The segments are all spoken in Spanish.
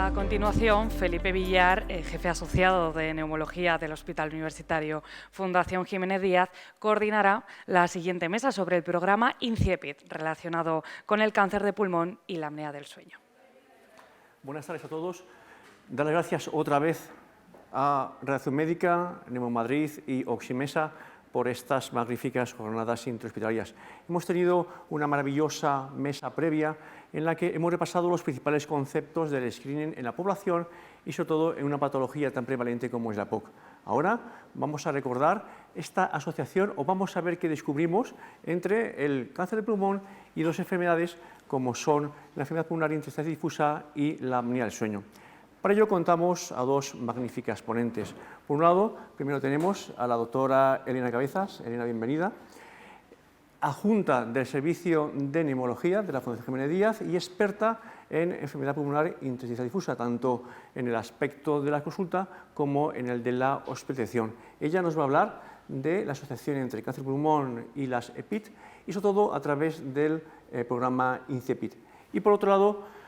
A continuación, Felipe Villar, jefe asociado de Neumología del Hospital Universitario Fundación Jiménez Díaz, coordinará la siguiente mesa sobre el programa INCIEPID, relacionado con el cáncer de pulmón y la apnea del sueño. Buenas tardes a todos. Dar las gracias otra vez a Redacción Médica, Neumomadrid y Oximesa por estas magníficas jornadas interhospitalarias. Hemos tenido una maravillosa mesa previa en la que hemos repasado los principales conceptos del screening en la población y sobre todo en una patología tan prevalente como es la POC. Ahora vamos a recordar esta asociación o vamos a ver qué descubrimos entre el cáncer de pulmón y dos enfermedades como son la enfermedad pulmonar intersticial difusa y la apnea del sueño. Para ello contamos a dos magníficas ponentes. Por un lado, primero tenemos a la doctora Elena Cabezas. Elena, bienvenida. Adjunta del Servicio de Neumología de la Fundación Jiménez Díaz y experta en enfermedad pulmonar intersticial difusa, tanto en el aspecto de la consulta como en el de la hospitalización. Ella nos va a hablar de la asociación entre el cáncer de pulmón y las EPID y sobre todo a través del programa INCIEPID. Y por otro lado,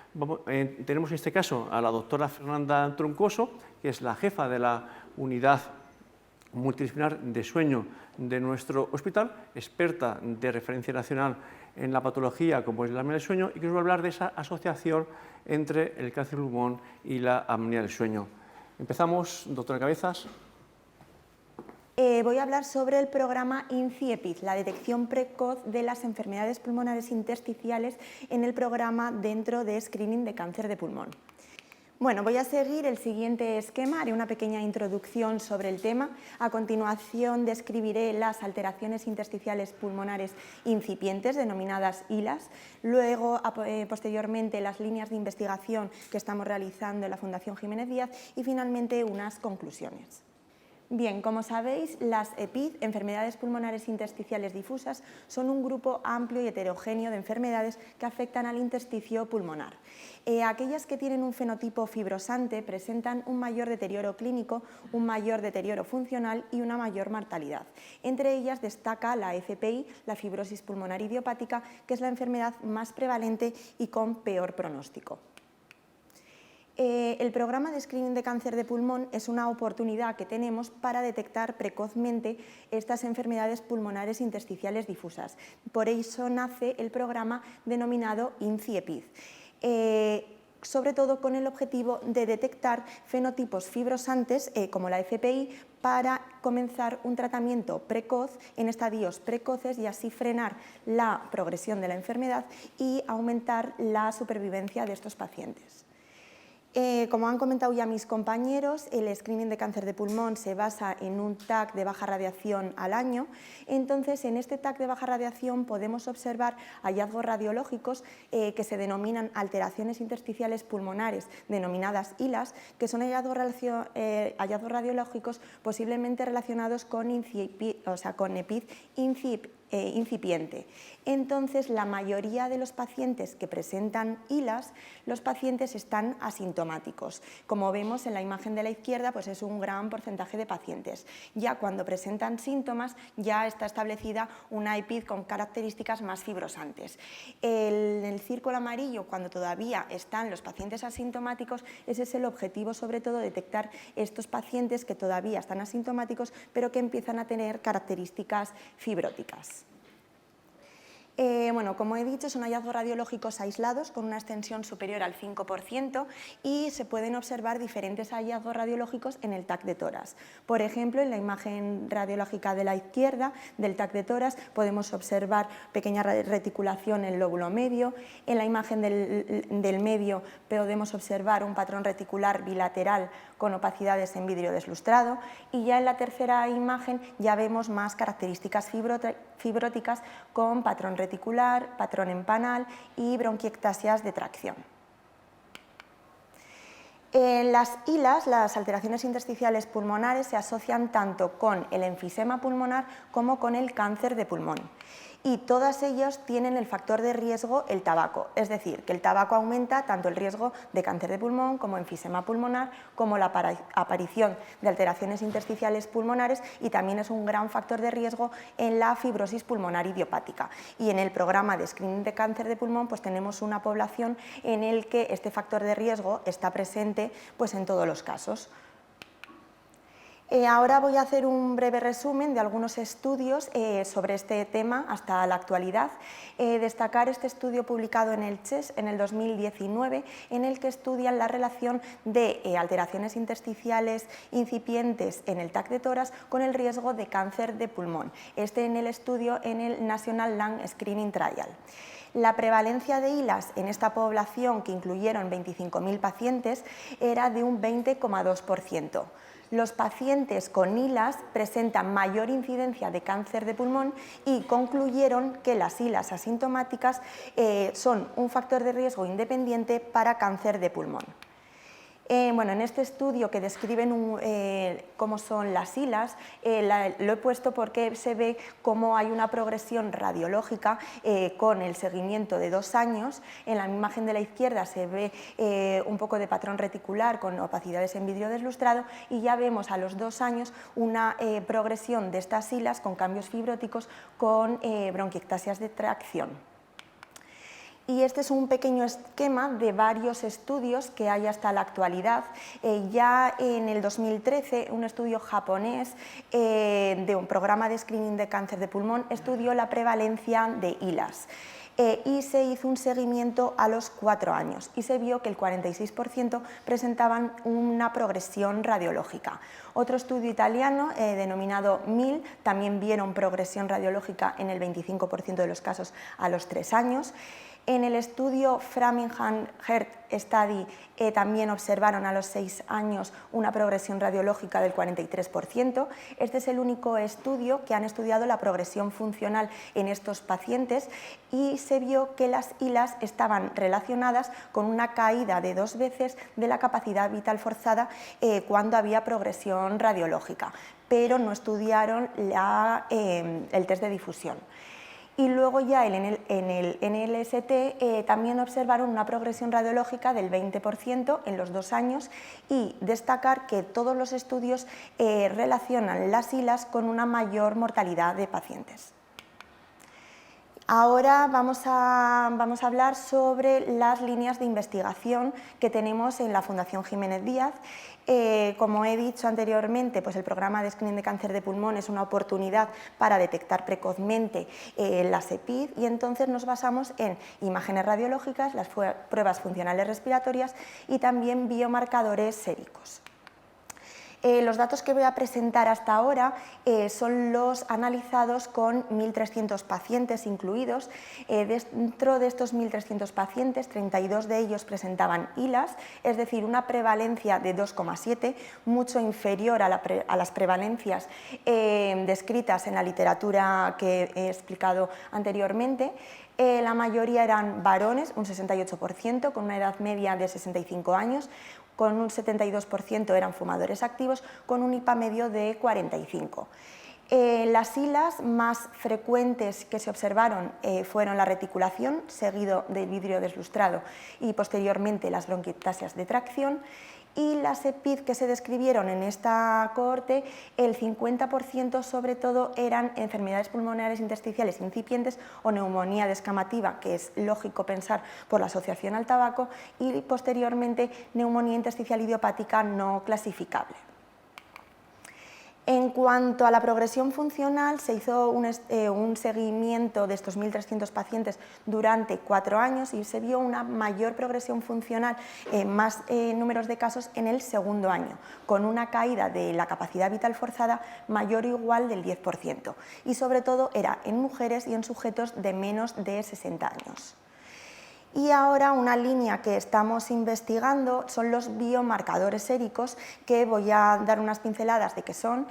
tenemos en este caso a la doctora Fernanda Troncoso, que es la jefa de la unidad multidisciplinar de sueño de nuestro hospital, experta de referencia nacional en la patología como es la apnea del sueño, y que nos va a hablar de esa asociación entre el cáncer de pulmón y la apnea del sueño. Empezamos, doctora Cabezas. Voy a hablar sobre el programa INCIEPID, la detección precoz de las enfermedades pulmonares intersticiales en el programa dentro de screening de cáncer de pulmón. Bueno, voy a seguir el siguiente esquema, haré una pequeña introducción sobre el tema. A continuación describiré las alteraciones intersticiales pulmonares incipientes, denominadas ILAS. Luego, posteriormente, las líneas de investigación que estamos realizando en la Fundación Jiménez Díaz y finalmente unas conclusiones. Bien, como sabéis, las EPID, enfermedades pulmonares intersticiales difusas, son un grupo amplio y heterogéneo de enfermedades que afectan al intersticio pulmonar. Aquellas que tienen un fenotipo fibrosante presentan un mayor deterioro clínico, un mayor deterioro funcional y una mayor mortalidad. Entre ellas destaca la FPI, la fibrosis pulmonar idiopática, que es la enfermedad más prevalente y con peor pronóstico. El programa de screening de cáncer de pulmón es una oportunidad que tenemos para detectar precozmente estas enfermedades pulmonares intersticiales difusas. Por eso nace el programa denominado INCIEPID, sobre todo con el objetivo de detectar fenotipos fibrosantes como la FPI para comenzar un tratamiento precoz en estadios precoces y así frenar la progresión de la enfermedad y aumentar la supervivencia de estos pacientes. Como han comentado ya mis compañeros, el screening de cáncer de pulmón se basa en un TAC de baja radiación al año. Entonces, en este TAC de baja radiación podemos observar hallazgos radiológicos que se denominan alteraciones intersticiales pulmonares, denominadas ILAS, que son hallazgos radiológicos posiblemente relacionados con EPID incipiente. Entonces, la mayoría de los pacientes que presentan ILAS, los pacientes están asintomáticos. Como vemos en la imagen de la izquierda, pues es un gran porcentaje de pacientes. Ya cuando presentan síntomas, ya está establecida una EPID con características más fibrosantes. En el círculo amarillo, cuando todavía están los pacientes asintomáticos, ese es el objetivo, sobre todo, detectar estos pacientes que todavía están asintomáticos, pero que empiezan a tener características fibróticas. Bueno, como he dicho, son hallazgos radiológicos aislados con una extensión superior al 5% y se pueden observar diferentes hallazgos radiológicos en el TAC de tórax. Por ejemplo, en la imagen radiológica de la izquierda del TAC de tórax podemos observar pequeña reticulación en el lóbulo medio. En la imagen del medio podemos observar un patrón reticular bilateral con opacidades en vidrio deslustrado, y ya en la tercera imagen ya vemos más características fibróticas con patrón reticular, patrón empanal y bronquiectasias de tracción. Las ILAS, las alteraciones intersticiales pulmonares, se asocian tanto con el enfisema pulmonar como con el cáncer de pulmón. y todas ellas tienen el factor de riesgo el tabaco, es decir, que el tabaco aumenta tanto el riesgo de cáncer de pulmón como enfisema pulmonar, como la aparición de alteraciones intersticiales pulmonares, y también es un gran factor de riesgo en la fibrosis pulmonar idiopática. Y en el programa de screening de cáncer de pulmón pues tenemos una población en el que este factor de riesgo está presente pues en todos los casos. Ahora voy a hacer un breve resumen de algunos estudios sobre este tema hasta la actualidad. Destacar este estudio publicado en el CHES en el 2019, en el que estudian la relación de alteraciones intersticiales incipientes en el TAC de tórax con el riesgo de cáncer de pulmón. En el estudio en el National Lung Screening Trial. La prevalencia de ILAS en esta población, que incluyeron 25.000 pacientes, era de un 20,2%. Los pacientes con ILAS presentan mayor incidencia de cáncer de pulmón y concluyeron que las ILAS asintomáticas son un factor de riesgo independiente para cáncer de pulmón. Bueno, en este estudio que describen cómo son las ILAS, lo he puesto porque se ve cómo hay una progresión radiológica con el seguimiento de 2 años. En la imagen de la izquierda se ve un poco de patrón reticular con opacidades en vidrio deslustrado, y ya vemos a los 2 años una progresión de estas ILAS con cambios fibróticos, con bronquiectasias de tracción. Y este es un pequeño esquema de varios estudios que hay hasta la actualidad. Ya en el 2013, un estudio japonés de un programa de screening de cáncer de pulmón estudió la prevalencia de ILAS. Y se hizo un seguimiento a los 4 años y se vio que el 46% presentaban una progresión radiológica. Otro estudio italiano denominado MIL también vieron progresión radiológica en el 25% de los casos a los 3 años. En el estudio Framingham Heart Study también observaron a los 6 años una progresión radiológica del 43%. Este es el único estudio que han estudiado la progresión funcional en estos pacientes, y se vio que las ILAS estaban relacionadas con una caída de 2 veces de la capacidad vital forzada cuando había progresión radiológica, pero no estudiaron el test de difusión. Y luego ya en el NLST también observaron una progresión radiológica del 20% en los 2 años, y destacar que todos los estudios relacionan las ILAS con una mayor mortalidad de pacientes. Ahora vamos a hablar sobre las líneas de investigación que tenemos en la Fundación Jiménez Díaz. Como he dicho anteriormente, pues el programa de screening de cáncer de pulmón es una oportunidad para detectar precozmente la EPID, y entonces nos basamos en imágenes radiológicas, las pruebas funcionales respiratorias y también biomarcadores séricos. Los datos que voy a presentar hasta ahora son los analizados con 1.300 pacientes incluidos. Dentro de estos 1.300 pacientes, 32 de ellos presentaban ILAS, es decir, una prevalencia de 2,7, mucho inferior a las prevalencias descritas en la literatura que he explicado anteriormente. La mayoría eran varones, un 68%, con una edad media de 65 años, con un 72% eran fumadores activos, con un IPA medio de 45. Las ILAS más frecuentes que se observaron fueron la reticulación, seguido del vidrio deslustrado, y posteriormente las bronquiectasias de tracción. Y las EPID que se describieron en esta cohorte, el 50% sobre todo eran enfermedades pulmonares intersticiales incipientes o neumonía descamativa, que es lógico pensar por la asociación al tabaco, y posteriormente neumonía intersticial idiopática no clasificable. En cuanto a la progresión funcional, se hizo un seguimiento de estos 1.300 pacientes durante 4 años y se vio una mayor progresión funcional, más números de casos en el segundo año, con una caída de la capacidad vital forzada mayor o igual del 10%, y sobre todo era en mujeres y en sujetos de menos de 60 años. Y ahora una línea que estamos investigando son los biomarcadores séricos, que voy a dar unas pinceladas de qué son.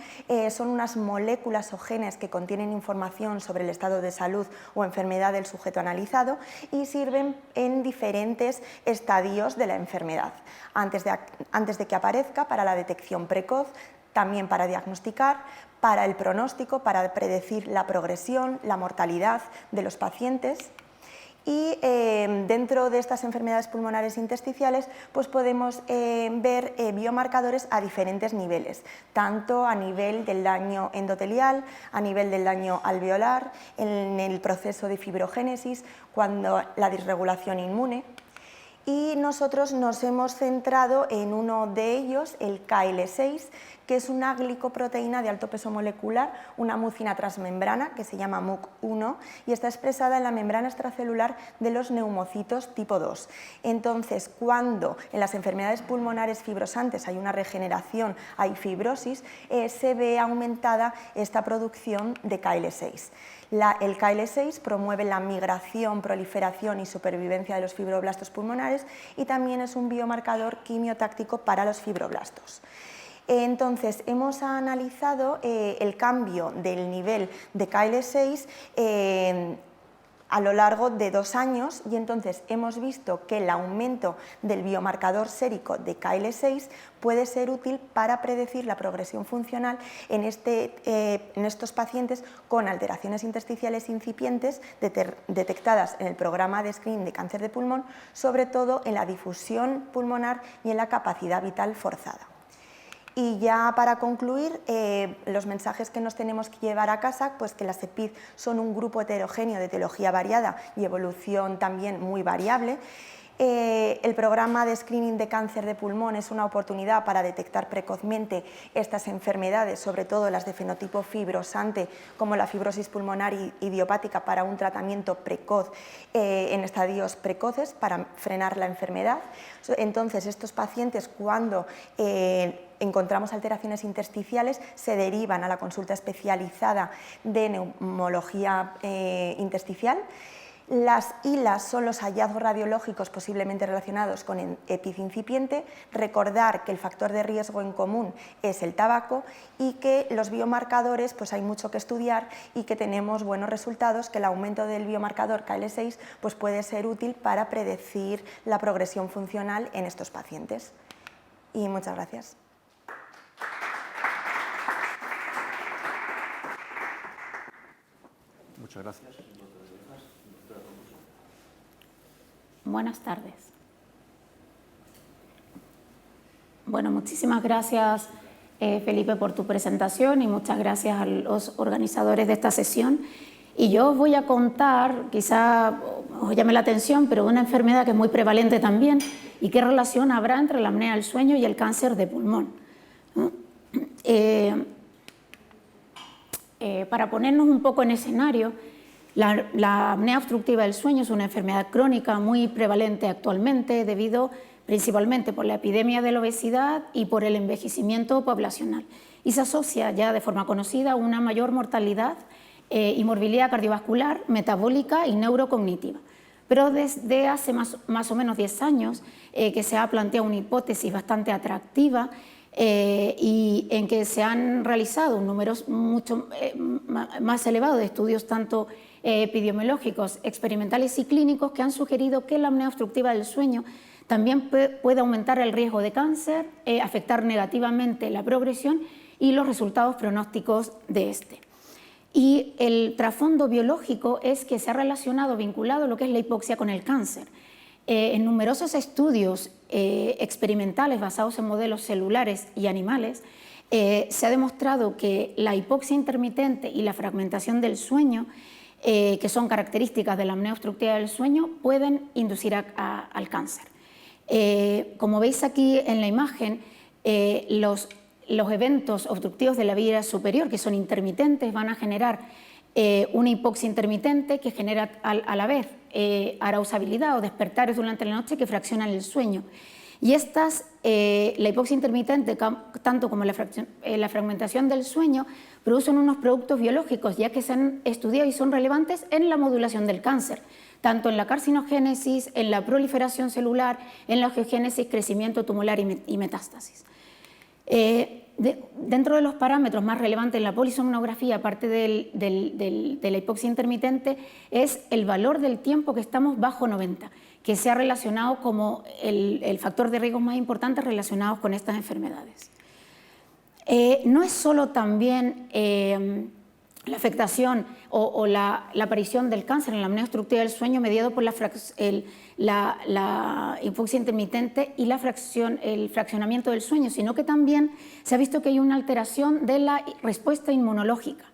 Son unas moléculas o genes que contienen información sobre el estado de salud o enfermedad del sujeto analizado y sirven en diferentes estadios de la enfermedad, antes de que aparezca, para la detección precoz, también para diagnosticar, para el pronóstico, para predecir la progresión, la mortalidad de los pacientes. Y dentro de estas enfermedades pulmonares intersticiales pues podemos ver biomarcadores a diferentes niveles, tanto a nivel del daño endotelial, a nivel del daño alveolar, en el proceso de fibrogénesis, cuando la disregulación inmune. Y nosotros nos hemos centrado en uno de ellos, el KL6, que es una glicoproteína de alto peso molecular, una mucina transmembrana que se llama MUC1 y está expresada en la membrana extracelular de los neumocitos tipo 2. Entonces, cuando en las enfermedades pulmonares fibrosantes hay una regeneración, hay fibrosis, se ve aumentada esta producción de KL6. El KL6 promueve la migración, proliferación y supervivencia de los fibroblastos pulmonares y también es un biomarcador quimiotáctico para los fibroblastos. Entonces, hemos analizado el cambio del nivel de KL6 a lo largo de 2 años y entonces hemos visto que el aumento del biomarcador sérico de KL6 puede ser útil para predecir la progresión funcional en estos pacientes con alteraciones intersticiales incipientes detectadas en el programa de screening de cáncer de pulmón, sobre todo en la difusión pulmonar y en la capacidad vital forzada. Y ya para concluir, los mensajes que nos tenemos que llevar a casa, pues que las EPID son un grupo heterogéneo de etiología variada y evolución también muy variable. El programa de screening de cáncer de pulmón es una oportunidad para detectar precozmente estas enfermedades, sobre todo las de fenotipo fibrosante, como la fibrosis pulmonar idiopática, para un tratamiento precoz en estadios precoces para frenar la enfermedad. Entonces, estos pacientes, cuando encontramos alteraciones intersticiales, se derivan a la consulta especializada de neumología intersticial. Las ILAs son los hallazgos radiológicos posiblemente relacionados con EPID incipiente. Recordar que el factor de riesgo en común es el tabaco y que los biomarcadores pues hay mucho que estudiar y que tenemos buenos resultados, que el aumento del biomarcador KL6 pues puede ser útil para predecir la progresión funcional en estos pacientes. Y muchas gracias. Muchas gracias. Buenas tardes. Bueno, muchísimas gracias, Felipe, por tu presentación y muchas gracias a los organizadores de esta sesión. Y yo os voy a contar, quizá os llame la atención, pero una enfermedad que es muy prevalente también y qué relación habrá entre la apnea del sueño y el cáncer de pulmón, ¿no? Para ponernos un poco en escenario, la apnea obstructiva del sueño es una enfermedad crónica muy prevalente actualmente debido principalmente por la epidemia de la obesidad y por el envejecimiento poblacional y se asocia ya de forma conocida a una mayor mortalidad y morbilidad cardiovascular, metabólica y neurocognitiva. Pero desde hace más o menos 10 años que se ha planteado una hipótesis bastante atractiva y en que se han realizado números mucho más elevados de estudios tanto epidemiológicos, experimentales y clínicos que han sugerido que la apnea obstructiva del sueño también puede aumentar el riesgo de cáncer, afectar negativamente la progresión y los resultados pronósticos de este. Y el trasfondo biológico es que se ha relacionado, vinculado lo que es la hipoxia con el cáncer. En numerosos estudios experimentales basados en modelos celulares y animales, se ha demostrado que la hipoxia intermitente y la fragmentación del sueño, que son características de la apnea obstructiva del sueño, pueden inducir al cáncer. Como veis aquí en la imagen, los eventos obstructivos de la vía superior, que son intermitentes, van a generar una hipoxia intermitente que genera a la vez arousabilidad o despertares durante la noche que fraccionan el sueño. Y la hipoxia intermitente, tanto como la fragmentación del sueño, producen unos productos biológicos ya que se han estudiado y son relevantes en la modulación del cáncer, tanto en la carcinogénesis, en la proliferación celular, en la angiogénesis, crecimiento tumoral y metástasis. Dentro de los parámetros más relevantes en la polisomnografía, aparte de la hipoxia intermitente, es el valor del tiempo que estamos bajo 90, que se ha relacionado como el factor de riesgo más importante relacionado con estas enfermedades. no es solo también la afectación o la aparición del cáncer en la apnea obstructiva del sueño mediado por la hipoxia intermitente y el fraccionamiento del sueño, sino que también se ha visto que hay una alteración de la respuesta inmunológica.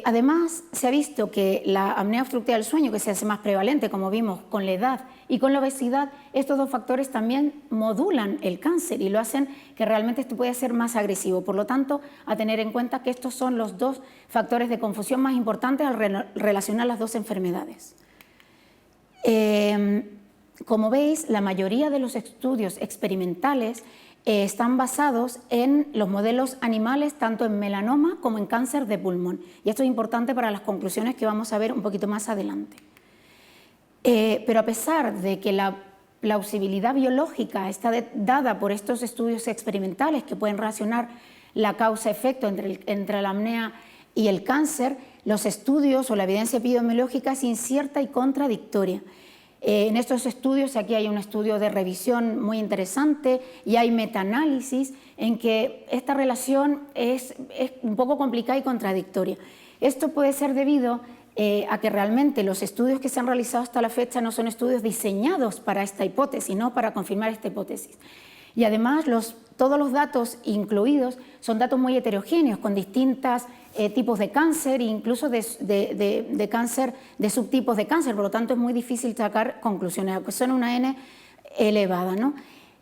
Además, se ha visto que la apnea obstructiva del sueño, que se hace más prevalente, como vimos, con la edad y con la obesidad, estos dos factores también modulan el cáncer y lo hacen que realmente esto pueda ser más agresivo. Por lo tanto, a tener en cuenta que estos son los dos factores de confusión más importantes al relacionar las dos enfermedades. Como veis, la mayoría de los estudios experimentales están basados en los modelos animales, tanto en melanoma como en cáncer de pulmón. Y esto es importante para las conclusiones que vamos a ver un poquito más adelante. Pero a pesar de que la plausibilidad biológica está dada por estos estudios experimentales que pueden relacionar la causa-efecto entre la apnea y el cáncer, los estudios o la evidencia epidemiológica es incierta y contradictoria. En estos estudios, aquí hay un estudio de revisión muy interesante y hay metaanálisis en que esta relación es un poco complicada y contradictoria. Esto puede ser debido a que realmente los estudios que se han realizado hasta la fecha no son estudios diseñados para esta hipótesis, no para confirmar esta hipótesis. Y además todos los datos incluidos son datos muy heterogéneos, con distintos tipos de cáncer e incluso de cáncer, de subtipos de cáncer, por lo tanto es muy difícil sacar conclusiones, aunque son una N elevada, ¿no?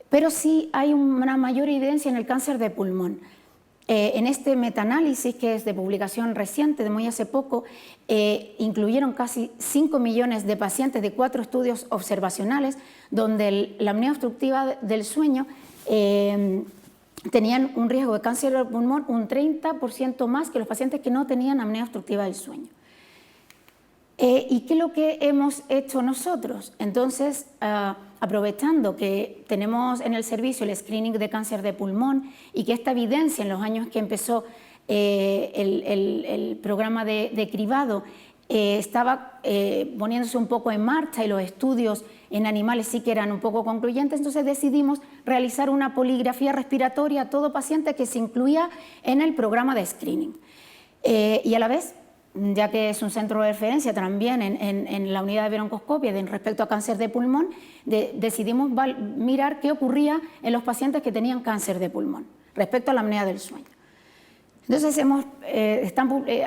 Pero sí hay una mayor evidencia en el cáncer de pulmón. En este metaanálisis, que es de publicación reciente, de muy hace poco, incluyeron casi 5 millones de pacientes de 4 estudios observacionales, donde la apnea obstructiva del sueño tenían un riesgo de cáncer del pulmón un 30% más que los pacientes que no tenían apnea obstructiva del sueño. ¿Y qué es lo que hemos hecho nosotros? Entonces, aprovechando que tenemos en el servicio el screening de cáncer de pulmón y que esta evidencia en los años que empezó el programa de cribado estaba poniéndose un poco en marcha y los estudios en animales sí que eran un poco concluyentes, entonces decidimos realizar una poligrafía respiratoria a todo paciente que se incluía en el programa de screening. Y a la vez, ya que es un centro de referencia también en la unidad de broncoscopia respecto a cáncer de pulmón, decidimos mirar qué ocurría en los pacientes que tenían cáncer de pulmón respecto a la apnea del sueño. Entonces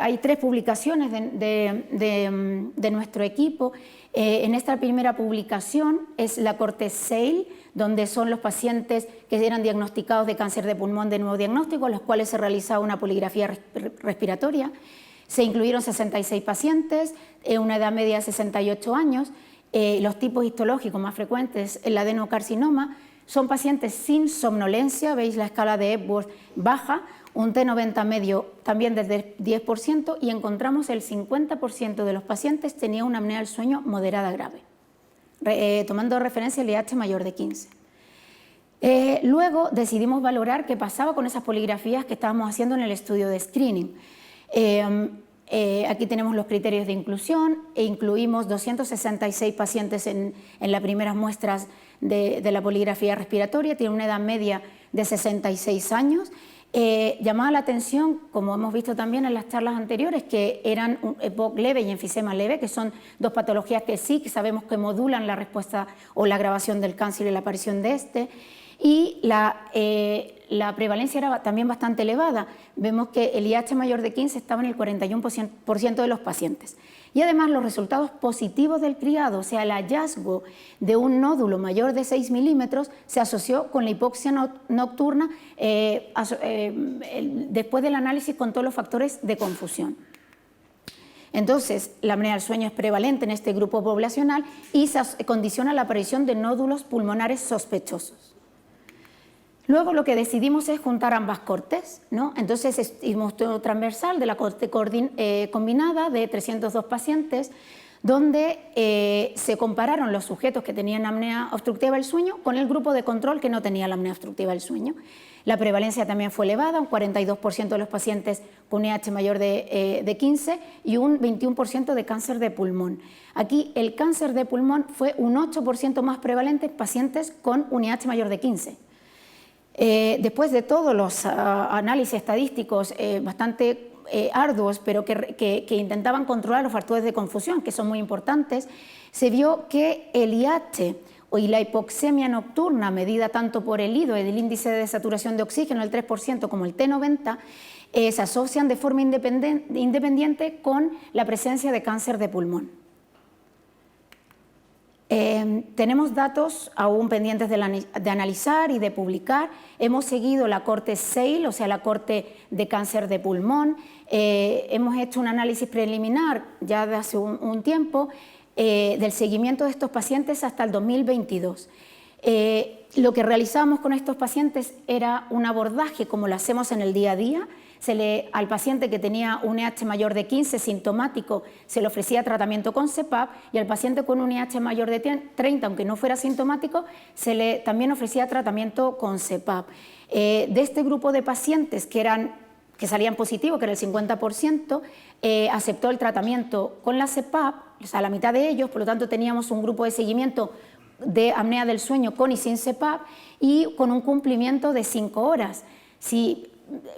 hay 3 publicaciones de nuestro equipo. En esta primera publicación es la Cortez-Sale, donde son los pacientes que eran diagnosticados de cáncer de pulmón de nuevo diagnóstico, a los cuales se realizaba una poligrafía respiratoria. Se incluyeron 66 pacientes, una edad media de 68 años. Los tipos histológicos más frecuentes, el adenocarcinoma, son pacientes sin somnolencia, veis la escala de Epworth baja, un T90 medio también desde 10%, y encontramos el 50% de los pacientes tenía una apnea del sueño moderada grave, tomando referencia el IH mayor de 15. Luego decidimos valorar qué pasaba con esas poligrafías que estábamos haciendo en el estudio de screening. Aquí tenemos los criterios de inclusión e incluimos 266 pacientes en las primeras muestras de la poligrafía respiratoria, tiene una edad media de 66 años. Llamaba la atención, como hemos visto también en las charlas anteriores, que eran EPOC leve y enfisema leve, que son dos patologías que sí que sabemos que modulan la respuesta o la agravación del cáncer y la aparición de este. Y la prevalencia era también bastante elevada. Vemos que el IH mayor de 15 estaba en el 41% de los pacientes. Y además los resultados positivos del criado, o sea, el hallazgo de un nódulo mayor de 6 milímetros, se asoció con la hipoxia nocturna después del análisis con todos los factores de confusión. Entonces, la apnea del sueño es prevalente en este grupo poblacional y se condiciona la aparición de nódulos pulmonares sospechosos. Luego lo que decidimos es juntar ambas cortes, ¿no? Entonces hicimos un transversal de la corte combinada de 302 pacientes, donde se compararon los sujetos que tenían apnea obstructiva del sueño con el grupo de control que no tenía la apnea obstructiva del sueño. La prevalencia también fue elevada, un 42% de los pacientes con IH mayor de 15 y un 21% de cáncer de pulmón. Aquí el cáncer de pulmón fue un 8% más prevalente en pacientes con un IH mayor de 15. Después de todos los análisis estadísticos bastante arduos, pero que intentaban controlar los factores de confusión, que son muy importantes, se vio que el IH y la hipoxemia nocturna, medida tanto por el IDO, el índice de saturación de oxígeno, el 3%, como el T90, se asocian de forma independiente con la presencia de cáncer de pulmón. Tenemos datos aún pendientes de analizar y de publicar. Hemos seguido la corte SAIL, o sea, la corte de cáncer de pulmón. Hemos hecho un análisis preliminar ya de hace un tiempo del seguimiento de estos pacientes hasta el 2022. Lo que realizamos con estos pacientes era un abordaje como lo hacemos en el día a día. Al paciente que tenía un IH mayor de 15 sintomático se le ofrecía tratamiento con CEPAP, y al paciente con un IH mayor de 30, aunque no fuera sintomático, se le también ofrecía tratamiento con CEPAP. De este grupo de pacientes que salían positivos, que era el 50%, aceptó el tratamiento con la CEPAP, o sea, la mitad de ellos. Por lo tanto, teníamos un grupo de seguimiento de apnea del sueño con y sin CEPAP, y con un cumplimiento de 5 horas. Si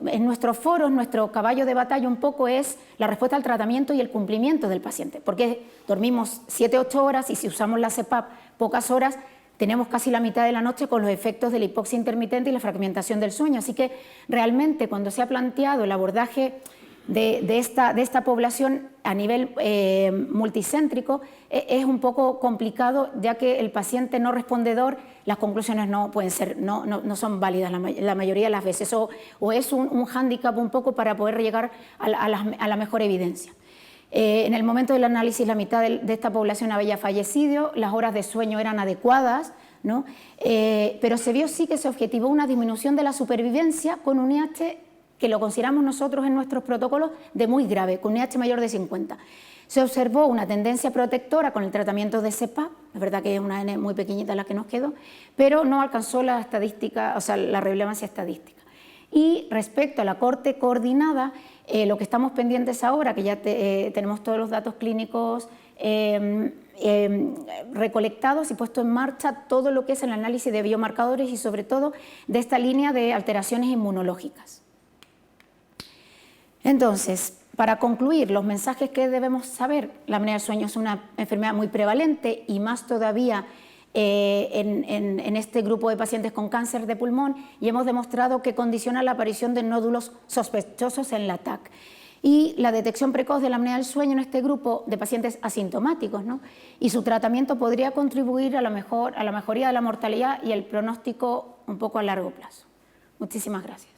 en nuestros foros, nuestro caballo de batalla un poco es la respuesta al tratamiento y el cumplimiento del paciente, porque dormimos 7-8 horas y si usamos la CEPAP pocas horas, tenemos casi la mitad de la noche con los efectos de la hipoxia intermitente y la fragmentación del sueño. Así que realmente cuando se ha planteado el abordaje de esta población a nivel multicéntrico, es un poco complicado, ya que el paciente no respondedor, las conclusiones no pueden ser, no son válidas la mayoría de las veces, o es un hándicap un poco para poder llegar a la mejor evidencia. En el momento del análisis, la mitad de esta población había fallecido, las horas de sueño eran adecuadas, ¿no? Pero se vio sí que se objetivó una disminución de la supervivencia con un IH que lo consideramos nosotros en nuestros protocolos de muy grave, con un IH mayor de 50. Se observó una tendencia protectora con el tratamiento de CEPAP, es verdad que es una N muy pequeñita la que nos quedó, pero no alcanzó la estadística, o sea, la relevancia estadística. Y respecto a la corte coordinada, lo que estamos pendientes ahora, que ya tenemos todos los datos clínicos recolectados y puesto en marcha todo lo que es el análisis de biomarcadores y sobre todo de esta línea de alteraciones inmunológicas. Entonces, para concluir, los mensajes que debemos saber: la apnea del sueño es una enfermedad muy prevalente y más todavía en este grupo de pacientes con cáncer de pulmón, y hemos demostrado que condiciona la aparición de nódulos sospechosos en la TAC. Y la detección precoz de la apnea del sueño en este grupo de pacientes asintomáticos, ¿no? Y su tratamiento podría contribuir a la mejoría de la mortalidad y el pronóstico un poco a largo plazo. Muchísimas gracias.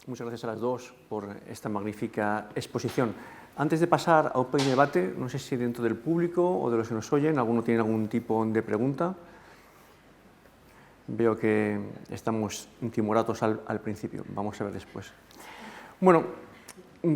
Muchas gracias a las dos por esta magnífica exposición. Antes de pasar a un pequeño debate, no sé si dentro del público o de los que nos oyen, ¿alguno tiene algún tipo de pregunta? Veo que estamos timoratos al principio, vamos a ver después. Bueno,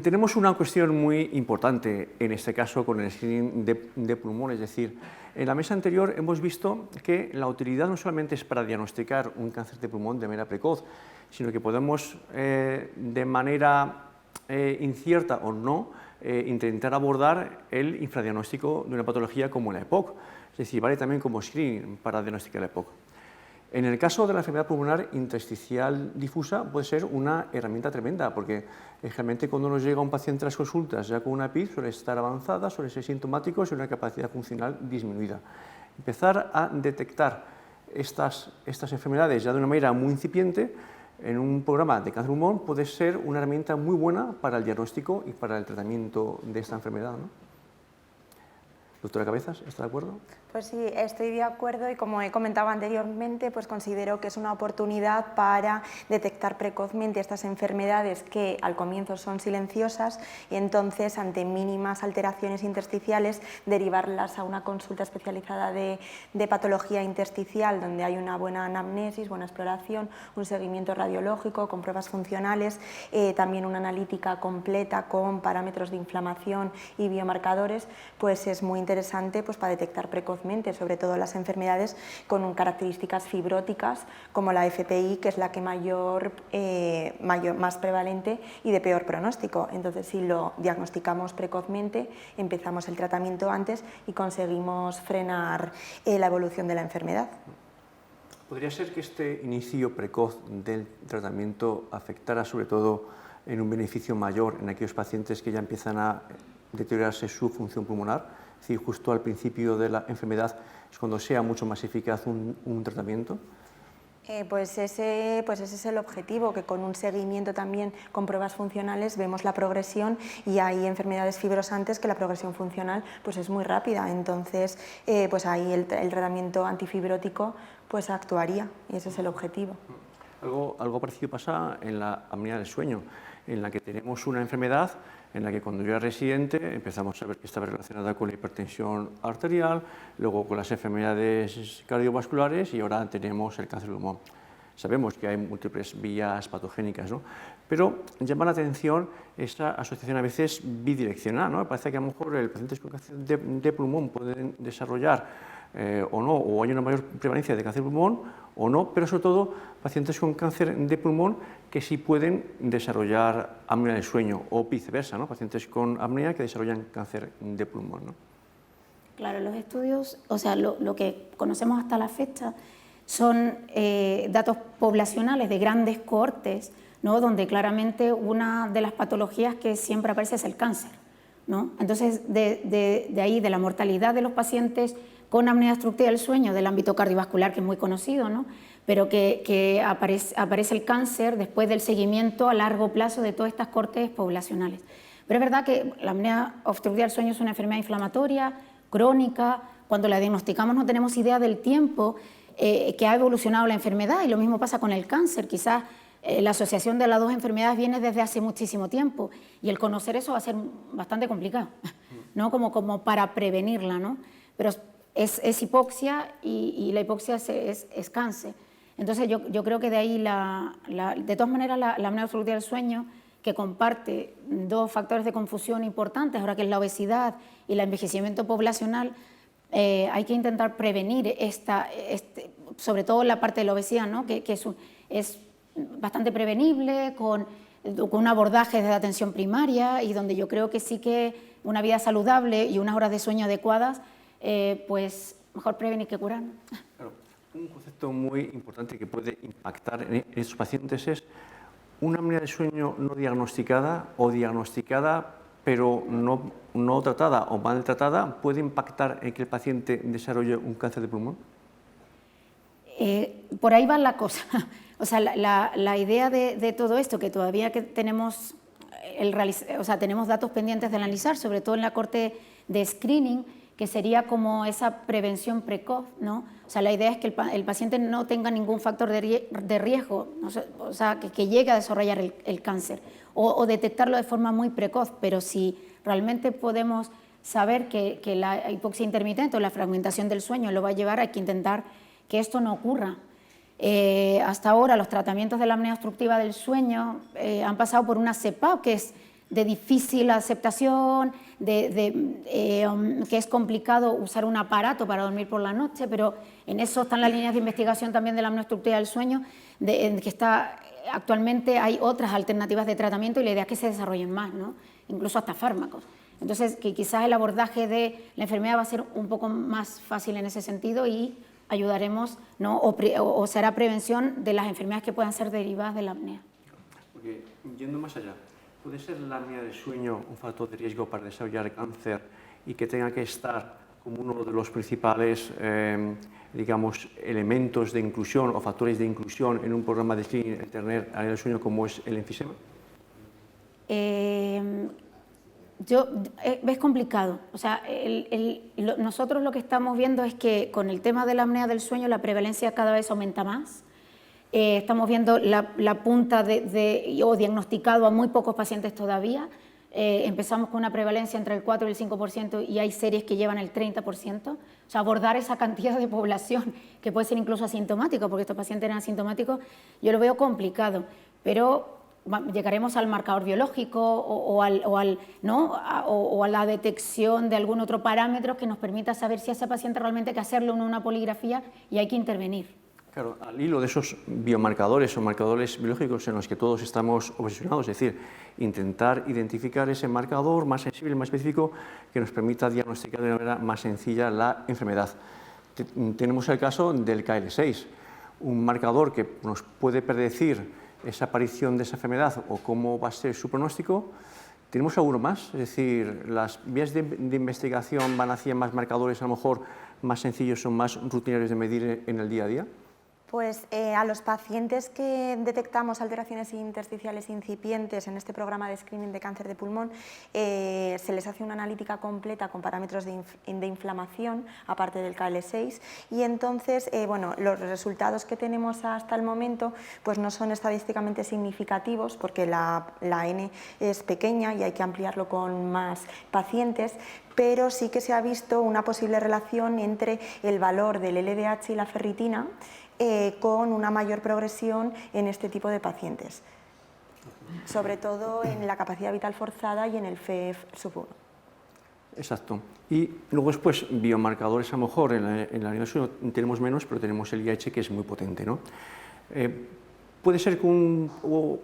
tenemos una cuestión muy importante en este caso con el screening de pulmón, es decir, en la mesa anterior hemos visto que la utilidad no solamente es para diagnosticar un cáncer de pulmón de manera precoz, sino que podemos de manera incierta o no intentar abordar el infradiagnóstico de una patología como la EPOC, es decir, vale también como screening para diagnosticar la EPOC. En el caso de la enfermedad pulmonar intersticial difusa puede ser una herramienta tremenda, porque generalmente cuando nos llega un paciente a las consultas ya con una PID suele estar avanzada, suele ser sintomático y una capacidad funcional disminuida. Empezar a detectar estas enfermedades ya de una manera muy incipiente en un programa de cáncer de pulmón puede ser una herramienta muy buena para el diagnóstico y para el tratamiento de esta enfermedad, ¿no? Doctora Cabezas, ¿está de acuerdo? Pues sí, estoy de acuerdo y como he comentado anteriormente, pues considero que es una oportunidad para detectar precozmente estas enfermedades que al comienzo son silenciosas y entonces ante mínimas alteraciones intersticiales derivarlas a una consulta especializada de patología intersticial donde hay una buena anamnesis, buena exploración, un seguimiento radiológico con pruebas funcionales, también una analítica completa con parámetros de inflamación y biomarcadores, pues es muy interesante interesante pues, para detectar precozmente, sobre todo las enfermedades con características fibróticas como la FPI, que es la que más prevalente y de peor pronóstico. Entonces, si lo diagnosticamos precozmente, empezamos el tratamiento antes y conseguimos frenar la evolución de la enfermedad. ¿Podría ser que este inicio precoz del tratamiento afectara sobre todo en un beneficio mayor en aquellos pacientes que ya empiezan a deteriorarse su función pulmonar? Es decir, justo al principio de la enfermedad es cuando sea mucho más eficaz un tratamiento. Pues ese es el objetivo, que con un seguimiento también con pruebas funcionales vemos la progresión, y hay enfermedades fibrosantes que la progresión funcional pues es muy rápida, entonces pues ahí el tratamiento antifibrótico pues actuaría, y ese es el objetivo. Algo parecido pasa en la apnea del sueño, en la que tenemos una enfermedad en la que cuando yo era residente empezamos a ver que estaba relacionada con la hipertensión arterial, luego con las enfermedades cardiovasculares y ahora tenemos el cáncer de pulmón. Sabemos que hay múltiples vías patogénicas, ¿no? Pero llama la atención esta asociación a veces bidireccional, ¿no? Parece que a lo mejor el paciente con cáncer de pulmón pueden desarrollar o no, o hay una mayor prevalencia de cáncer de pulmón o no, pero sobre todo pacientes con cáncer de pulmón que sí pueden desarrollar apnea del sueño o viceversa, ¿no? Pacientes con apnea que desarrollan cáncer de pulmón, ¿no? Claro, los estudios, o sea, lo que conocemos hasta la fecha son datos poblacionales de grandes cohortes, ¿no? Donde claramente una de las patologías que siempre aparece es el cáncer, ¿no? Entonces, de ahí, de la mortalidad de los pacientes con apnea obstructiva del sueño del ámbito cardiovascular, que es muy conocido, ¿no? Pero que aparece el cáncer después del seguimiento a largo plazo de todas estas cohortes poblacionales. Pero es verdad que la apnea obstructiva del sueño es una enfermedad inflamatoria, crónica. Cuando la diagnosticamos no tenemos idea del tiempo que ha evolucionado la enfermedad, y lo mismo pasa con el cáncer. Quizás la asociación de las dos enfermedades viene desde hace muchísimo tiempo, y el conocer eso va a ser bastante complicado, ¿no? Como para prevenirla, ¿no? Pero es hipoxia, y la hipoxia es cáncer. Entonces yo creo que de ahí, de todas maneras, la apnea obstructiva del sueño, que comparte dos factores de confusión importantes, ahora que es la obesidad y el envejecimiento poblacional, hay que intentar prevenir sobre todo la parte de la obesidad, ¿no? que es bastante prevenible, con un abordaje desde la atención primaria, y donde yo creo que sí que una vida saludable y unas horas de sueño adecuadas, pues mejor prevenir que curar. Claro, un concepto muy importante que puede impactar en estos pacientes es una apnea del sueño no diagnosticada o diagnosticada pero no tratada o mal tratada, ¿puede impactar en que el paciente desarrolle un cáncer de pulmón? Por ahí va la cosa. O sea, la idea de todo esto, que todavía que tenemos, tenemos datos pendientes de analizar, sobre todo en la corte de screening, que sería como esa prevención precoz, ¿no? O sea, la idea es que el paciente no tenga ningún factor de riesgo, o sea, que llegue a desarrollar el cáncer, o detectarlo de forma muy precoz. Pero si realmente podemos saber que la hipoxia intermitente o la fragmentación del sueño lo va a llevar, hay que intentar que esto no ocurra. Hasta ahora los tratamientos de la apnea obstructiva del sueño han pasado por una CEPAP, que es de difícil aceptación, que es complicado usar un aparato para dormir por la noche, pero en eso están las líneas de investigación también de la apnea obstructiva del sueño, actualmente hay otras alternativas de tratamiento, y la idea es que se desarrollen más, ¿no? Incluso hasta fármacos. Entonces, que quizás el abordaje de la enfermedad va a ser un poco más fácil en ese sentido, y ayudaremos, ¿no? o será prevención de las enfermedades que puedan ser derivadas de la apnea. Porque, yendo más allá, ¿puede ser la apnea del sueño un factor de riesgo para desarrollar cáncer y que tenga que estar como uno de los principales digamos, elementos de inclusión o factores de inclusión en un programa de screening, el tener apnea del sueño como es el enfisema? Es complicado. O sea, nosotros lo que estamos viendo es que con el tema de la apnea del sueño la prevalencia cada vez aumenta más. Estamos viendo la punta o diagnosticado a muy pocos pacientes todavía. Empezamos con una prevalencia entre el 4 y el 5%, y hay series que llevan el 30%. O sea, abordar esa cantidad de población, que puede ser incluso asintomática, porque estos pacientes eran asintomáticos, yo lo veo complicado. Pero llegaremos al marcador biológico o a la detección de algún otro parámetro que nos permita saber si a ese paciente realmente hay que hacerle una poligrafía y hay que intervenir. Claro, al hilo de esos biomarcadores o marcadores biológicos en los que todos estamos obsesionados, es decir, intentar identificar ese marcador más sensible, más específico, que nos permita diagnosticar de una manera más sencilla la enfermedad. Tenemos el caso del KL6, un marcador que nos puede predecir esa aparición de esa enfermedad o cómo va a ser su pronóstico. ¿Tenemos alguno más? Es decir, ¿las vías de investigación van hacia más marcadores a lo mejor más sencillos o más rutinarios de medir en el día a día? Pues a los pacientes que detectamos alteraciones intersticiales incipientes en este programa de screening de cáncer de pulmón, se les hace una analítica completa con parámetros de inflamación, aparte del KL6, y entonces bueno, los resultados que tenemos hasta el momento pues no son estadísticamente significativos porque la N es pequeña y hay que ampliarlo con más pacientes, pero sí que se ha visto una posible relación entre el valor del LDH y la ferritina con una mayor progresión en este tipo de pacientes, sobre todo en la capacidad vital forzada y en el FEV sub 1. Exacto. Y luego después, biomarcadores a lo mejor en la universidad tenemos menos, pero tenemos el IH que es muy potente, ¿no? Puede ser que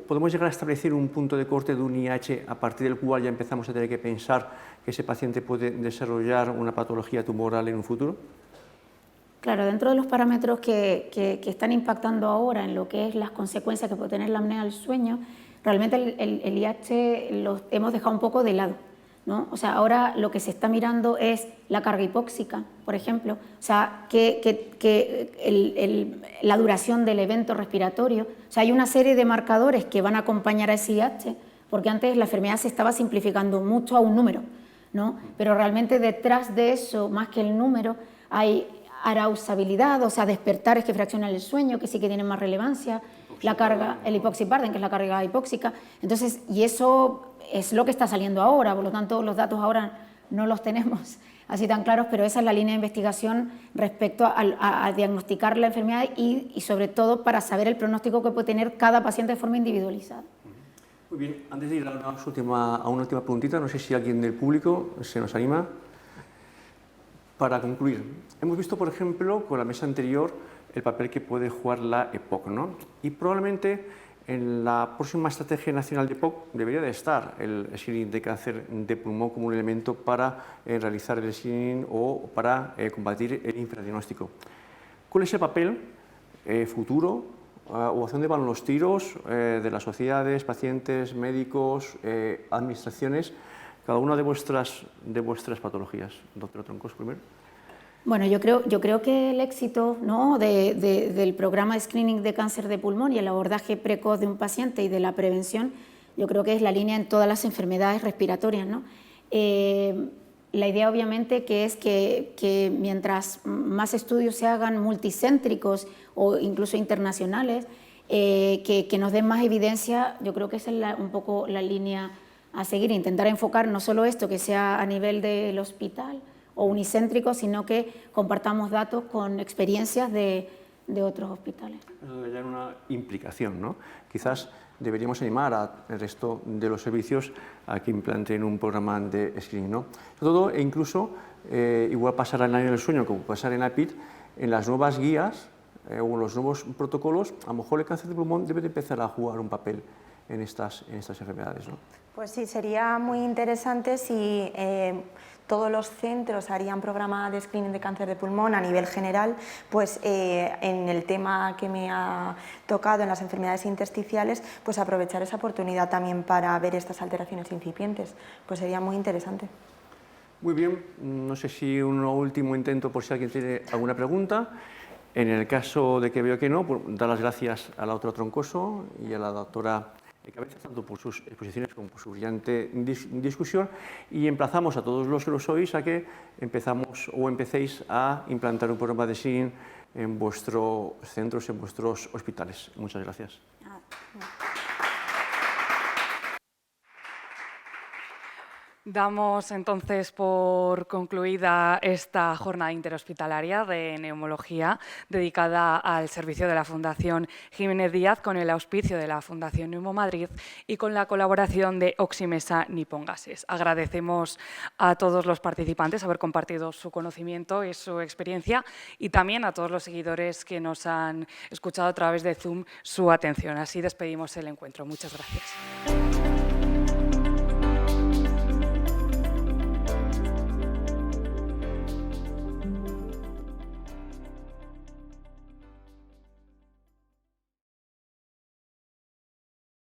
podemos llegar a establecer un punto de corte de un IH a partir del cual ya empezamos a tener que pensar que ese paciente puede desarrollar una patología tumoral en un futuro. Claro, dentro de los parámetros que están impactando ahora en lo que es las consecuencias que puede tener la apnea del sueño, realmente el IH lo hemos dejado un poco de lado, ¿no? O sea, ahora lo que se está mirando es la carga hipóxica, por ejemplo, o sea, la duración del evento respiratorio. O sea, hay una serie de marcadores que van a acompañar a ese IH, porque antes la enfermedad se estaba simplificando mucho a un número, ¿no? Pero realmente detrás de eso, más que el número, hay arausabilidad, o sea, despertares que fraccionan el sueño, que sí que tienen más relevancia, la carga, el hipoxiparden, que es la carga hipóxica. Entonces, y eso es lo que está saliendo ahora, por lo tanto, los datos ahora no los tenemos así tan claros, pero esa es la línea de investigación respecto a diagnosticar la enfermedad y sobre todo para saber el pronóstico que puede tener cada paciente de forma individualizada. Muy bien, antes de ir a una última preguntita, no sé si alguien del público se nos anima. Para concluir, hemos visto, por ejemplo, con la mesa anterior, el papel que puede jugar la EPOC, ¿no? Y probablemente en la próxima estrategia nacional de EPOC debería de estar el screening de cáncer de pulmón como un elemento para realizar el screening o para combatir el infradiagnóstico. ¿Cuál es el papel futuro o hacia dónde van los tiros de las sociedades, pacientes, médicos, administraciones, cada una de vuestras patologías? Doctora Troncoso, primero. Bueno, yo creo que el éxito, ¿no?, del programa de screening de cáncer de pulmón y el abordaje precoz de un paciente y de la prevención, yo creo que es la línea en todas las enfermedades respiratorias, ¿no? La idea obviamente que es que mientras más estudios se hagan multicéntricos o incluso internacionales, que nos den más evidencia, yo creo que esa es un poco la línea a seguir, intentar enfocar no solo esto que sea a nivel del hospital o unicéntrico, sino que compartamos datos con experiencias de otros hospitales. Eso debería ser una implicación, ¿no? Quizás deberíamos animar al resto de los servicios a que implanten un programa de screening, ¿no? Sobre todo, e incluso, igual pasará en el año del sueño, como pasará en APID, en las nuevas guías o en los nuevos protocolos, a lo mejor el cáncer de pulmón debe de empezar a jugar un papel en estas enfermedades, ¿no? Pues sí, sería muy interesante si todos los centros harían programa de screening de cáncer de pulmón a nivel general, pues en el tema que me ha tocado en las enfermedades intersticiales, pues aprovechar esa oportunidad también para ver estas alteraciones incipientes, pues sería muy interesante. Muy bien, no sé si un último intento por si alguien tiene alguna pregunta. En el caso de que veo que no, pues, dar las gracias a la doctora Troncoso y a la doctora Cabeza, tanto por sus exposiciones como por su brillante discusión, y emplazamos a todos los que lo sois a que empecéis a implantar un programa de screening en vuestros centros, en vuestros hospitales. Muchas gracias. Damos entonces por concluida esta jornada interhospitalaria de neumología dedicada al servicio de la Fundación Jiménez Díaz con el auspicio de la Fundación Neumomadrid y con la colaboración de Oximesa Nippon Gases. Agradecemos a todos los participantes haber compartido su conocimiento y su experiencia y también a todos los seguidores que nos han escuchado a través de Zoom su atención. Así despedimos el encuentro. Muchas gracias.